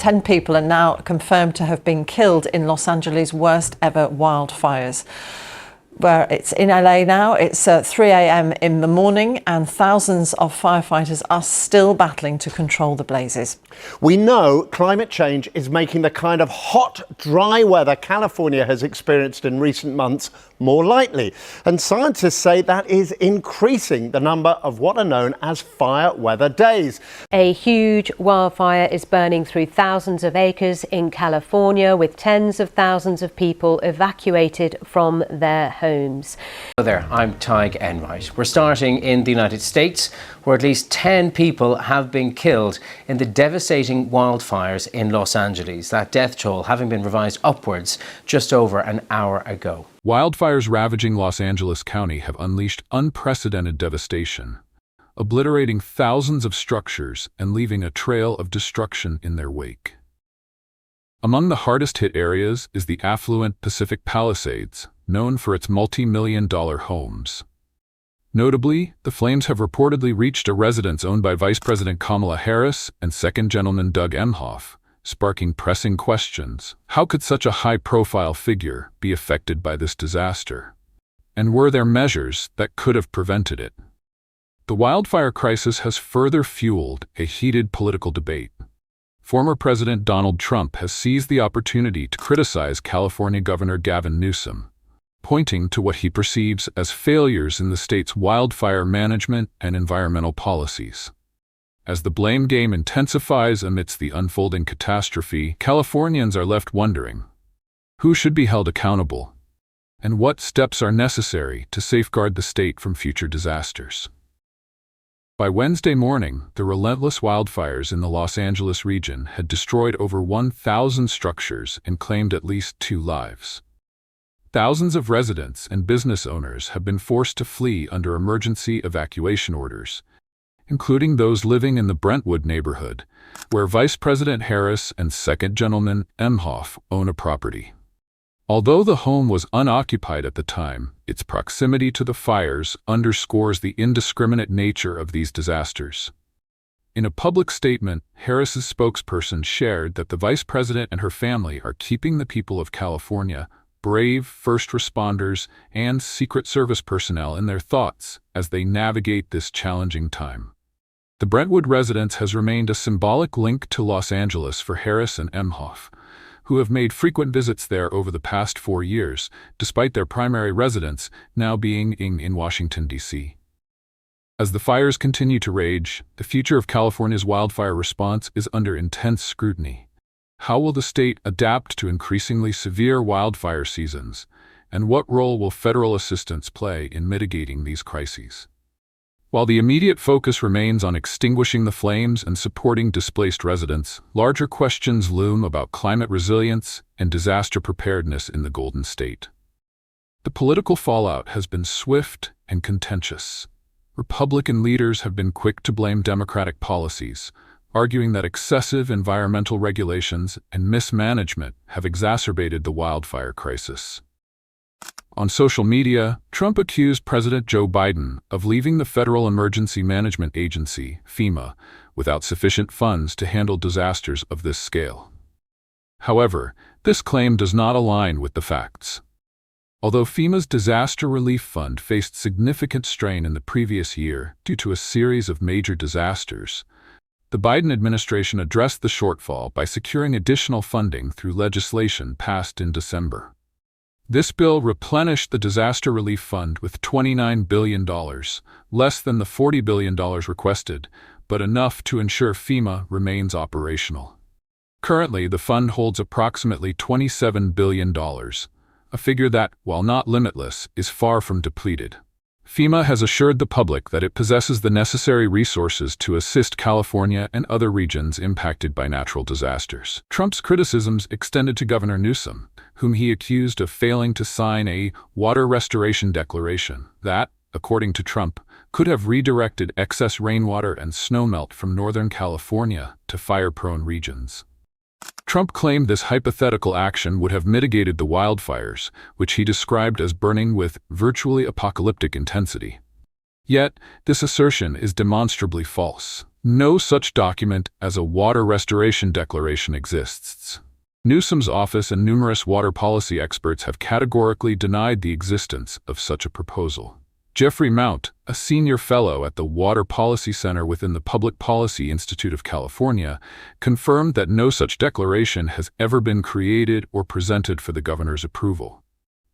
10 people are now confirmed to have been killed in Los Angeles' worst ever wildfires. Where it's in LA now, it's 3 a.m. in the morning and thousands of firefighters are still battling to control the blazes. We know climate change is making the kind of hot, dry weather California has experienced in recent months more likely. And scientists say that is increasing the number of what are known as fire weather days. A huge wildfire is burning through thousands of acres in California, with tens of thousands of people evacuated from their homes. Hello there, I'm Tig Enright. We're starting in the United States, where at least 10 people have been killed in the devastating wildfires in Los Angeles, that death toll having been revised upwards just over an hour ago. Wildfires ravaging Los Angeles County have unleashed unprecedented devastation, obliterating thousands of structures and leaving a trail of destruction in their wake. Among the hardest-hit areas is the affluent Pacific Palisades, known for its multi-million-dollar homes. Notably, the flames have reportedly reached a residence owned by Vice President Kamala Harris and Second Gentleman Doug Emhoff, sparking pressing questions. How could such a high-profile figure be affected by this disaster? And were there measures that could have prevented it? The wildfire crisis has further fueled a heated political debate. Former President Donald Trump has seized the opportunity to criticize California Governor Gavin Newsom, pointing to what he perceives as failures in the state's wildfire management and environmental policies. As the blame game intensifies amidst the unfolding catastrophe, Californians are left wondering, who should be held accountable, and what steps are necessary to safeguard the state from future disasters? By Wednesday morning, the relentless wildfires in the Los Angeles region had destroyed over 1,000 structures and claimed at least 2 lives. Thousands of residents and business owners have been forced to flee under emergency evacuation orders, including those living in the Brentwood neighborhood, where Vice President Harris and Second Gentleman Emhoff own a property. Although the home was unoccupied at the time, its proximity to the fires underscores the indiscriminate nature of these disasters. In a public statement, Harris's spokesperson shared that the Vice President and her family are keeping the people of California, brave first responders, and Secret Service personnel in their thoughts as they navigate this challenging time. The Brentwood residence has remained a symbolic link to Los Angeles for Harris and Emhoff, who have made frequent visits there over the past 4 years, despite their primary residence now being in Washington, D.C. As the fires continue to rage, the future of California's wildfire response is under intense scrutiny. How will the state adapt to increasingly severe wildfire seasons, and what role will federal assistance play in mitigating these crises? While the immediate focus remains on extinguishing the flames and supporting displaced residents, larger questions loom about climate resilience and disaster preparedness in the Golden State. The political fallout has been swift and contentious. Republican leaders have been quick to blame Democratic policies, arguing that excessive environmental regulations and mismanagement have exacerbated the wildfire crisis. On social media, Trump accused President Joe Biden of leaving the Federal Emergency Management Agency, FEMA, without sufficient funds to handle disasters of this scale. However, this claim does not align with the facts. Although FEMA's Disaster Relief Fund faced significant strain in the previous year due to a series of major disasters, the Biden administration addressed the shortfall by securing additional funding through legislation passed in December. This bill replenished the Disaster Relief Fund with $29 billion, less than the $40 billion requested, but enough to ensure FEMA remains operational. Currently, the fund holds approximately $27 billion, a figure that, while not limitless, is far from depleted. FEMA has assured the public that it possesses the necessary resources to assist California and other regions impacted by natural disasters. Trump's criticisms extended to Governor Newsom, whom he accused of failing to sign a water restoration declaration that, according to Trump, could have redirected excess rainwater and snowmelt from Northern California to fire-prone regions. Trump claimed this hypothetical action would have mitigated the wildfires, which he described as burning with virtually apocalyptic intensity. Yet, this assertion is demonstrably false. No such document as a water restoration declaration exists. Newsom's office and numerous water policy experts have categorically denied the existence of such a proposal. Jeffrey Mount, a senior fellow at the Water Policy Center within the Public Policy Institute of California, confirmed that no such declaration has ever been created or presented for the governor's approval.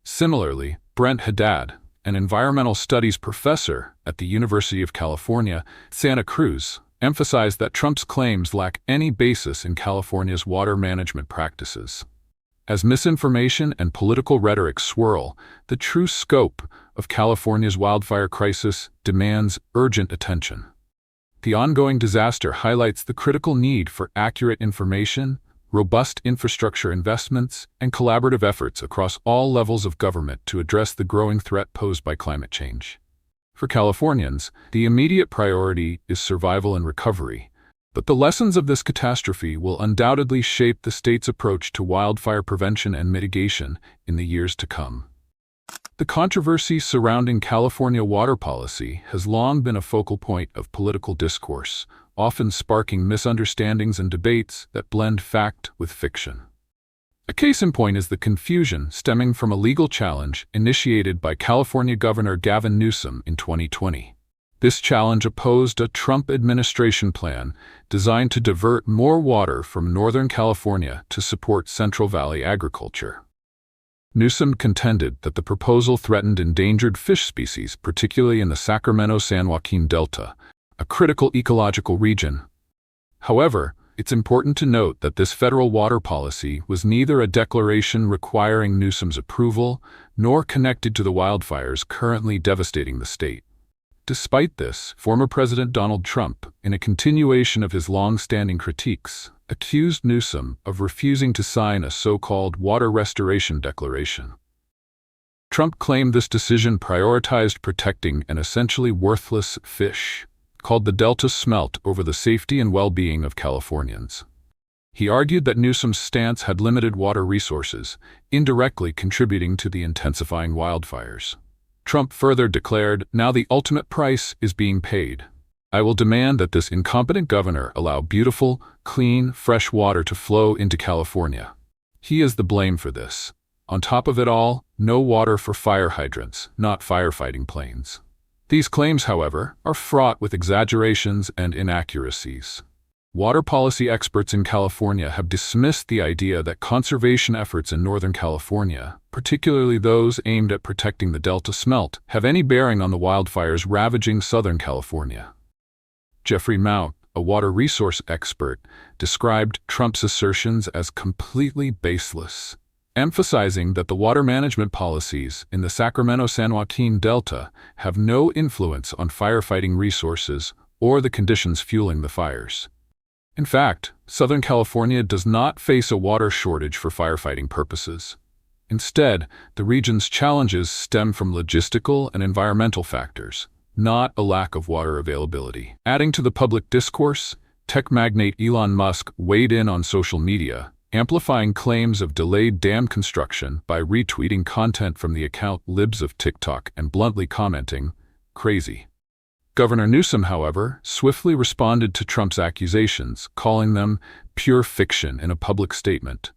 Similarly, Brent Haddad, an environmental studies professor at the University of California, Santa Cruz, emphasized that Trump's claims lack any basis in California's water management practices. As misinformation and political rhetoric swirl, the true scope of California's wildfire crisis demands urgent attention. The ongoing disaster highlights the critical need for accurate information, robust infrastructure investments, and collaborative efforts across all levels of government to address the growing threat posed by climate change. For Californians, the immediate priority is survival and recovery, but the lessons of this catastrophe will undoubtedly shape the state's approach to wildfire prevention and mitigation in the years to come. The controversy surrounding California water policy has long been a focal point of political discourse, often sparking misunderstandings and debates that blend fact with fiction. A case in point is the confusion stemming from a legal challenge initiated by California Governor Gavin Newsom in 2020. This challenge opposed a Trump administration plan designed to divert more water from Northern California to support Central Valley agriculture. Newsom contended that the proposal threatened endangered fish species, particularly in the Sacramento-San Joaquin Delta, a critical ecological region. However, it's important to note that this federal water policy was neither a declaration requiring Newsom's approval nor connected to the wildfires currently devastating the state. Despite this, former President Donald Trump, in a continuation of his long-standing critiques, accused Newsom of refusing to sign a so-called water restoration declaration. Trump claimed this decision prioritized protecting an essentially worthless fish, called the Delta smelt, over the safety and well-being of Californians. He argued that Newsom's stance had limited water resources, indirectly contributing to the intensifying wildfires. Trump further declared, "Now the ultimate price is being paid. I will demand that this incompetent governor allow beautiful, clean, fresh water to flow into California. He is the blame for this. On top of it all, no water for fire hydrants, not firefighting planes." These claims, however, are fraught with exaggerations and inaccuracies. Water policy experts in California have dismissed the idea that conservation efforts in Northern California, particularly those aimed at protecting the Delta smelt, have any bearing on the wildfires ravaging Southern California. Jeffrey Mount, a water resource expert, described Trump's assertions as completely baseless, emphasizing that the water management policies in the Sacramento-San Joaquin Delta have no influence on firefighting resources or the conditions fueling the fires. In fact, Southern California does not face a water shortage for firefighting purposes. Instead, the region's challenges stem from logistical and environmental factors, not a lack of water availability. Adding to the public discourse, tech magnate Elon Musk weighed in on social media, amplifying claims of delayed dam construction by retweeting content from the account Libs of TikTok and bluntly commenting, "Crazy." Governor Newsom, however, swiftly responded to Trump's accusations, calling them pure fiction in a public statement.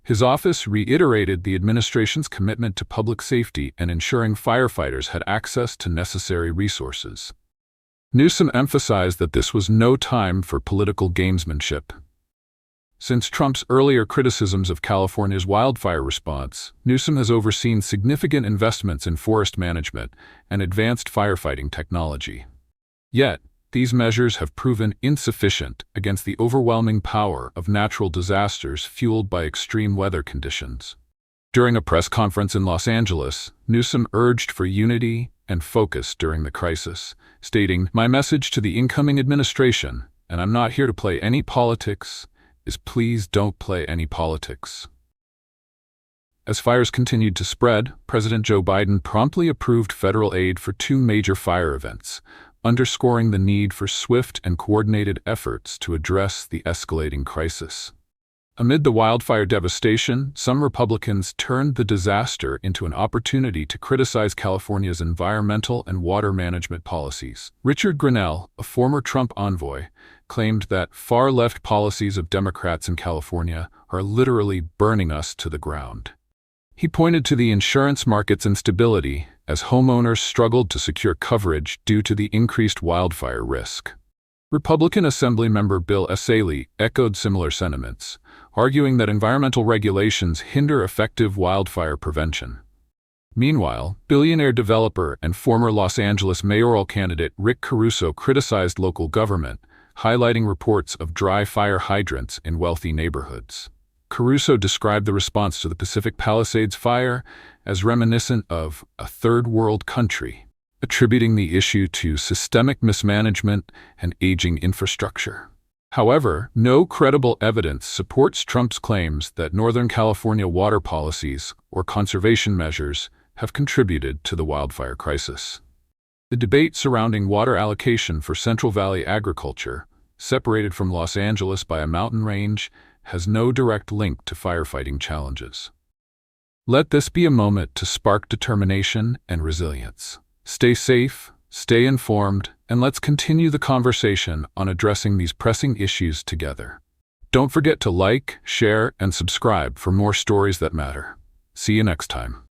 His office reiterated the administration's commitment to public safety and ensuring firefighters had access to necessary resources. Newsom emphasized that this was no time for political gamesmanship. Since Trump's earlier criticisms of California's wildfire response, Newsom has overseen significant investments in forest management and advanced firefighting technology. Yet, these measures have proven insufficient against the overwhelming power of natural disasters fueled by extreme weather conditions. During a press conference in Los Angeles, Newsom urged for unity and focus during the crisis, stating, "My message to the incoming administration, and I'm not here to play any politics, is please don't play any politics." As fires continued to spread, President Joe Biden promptly approved federal aid for 2 major fire events, underscoring the need for swift and coordinated efforts to address the escalating crisis. Amid the wildfire devastation, some Republicans turned the disaster into an opportunity to criticize California's environmental and water management policies. Richard Grenell, a former Trump envoy, claimed that far-left policies of Democrats in California are literally burning us to the ground. He pointed to the insurance market's instability as homeowners struggled to secure coverage due to the increased wildfire risk. Republican Assemblymember Bill Essayli echoed similar sentiments, arguing that environmental regulations hinder effective wildfire prevention. Meanwhile, billionaire developer and former Los Angeles mayoral candidate Rick Caruso criticized local government, highlighting reports of dry fire hydrants in wealthy neighborhoods. Caruso described the response to the Pacific Palisades fire as reminiscent of a third-world country, attributing the issue to systemic mismanagement and aging infrastructure. However, no credible evidence supports Trump's claims that Northern California water policies or conservation measures have contributed to the wildfire crisis. The debate surrounding water allocation for Central Valley agriculture, separated from Los Angeles by a mountain range, has no direct link to firefighting challenges. Let this be a moment to spark determination and resilience. Stay safe, stay informed, and let's continue the conversation on addressing these pressing issues together. Don't forget to like, share, and subscribe for more stories that matter. See you next time.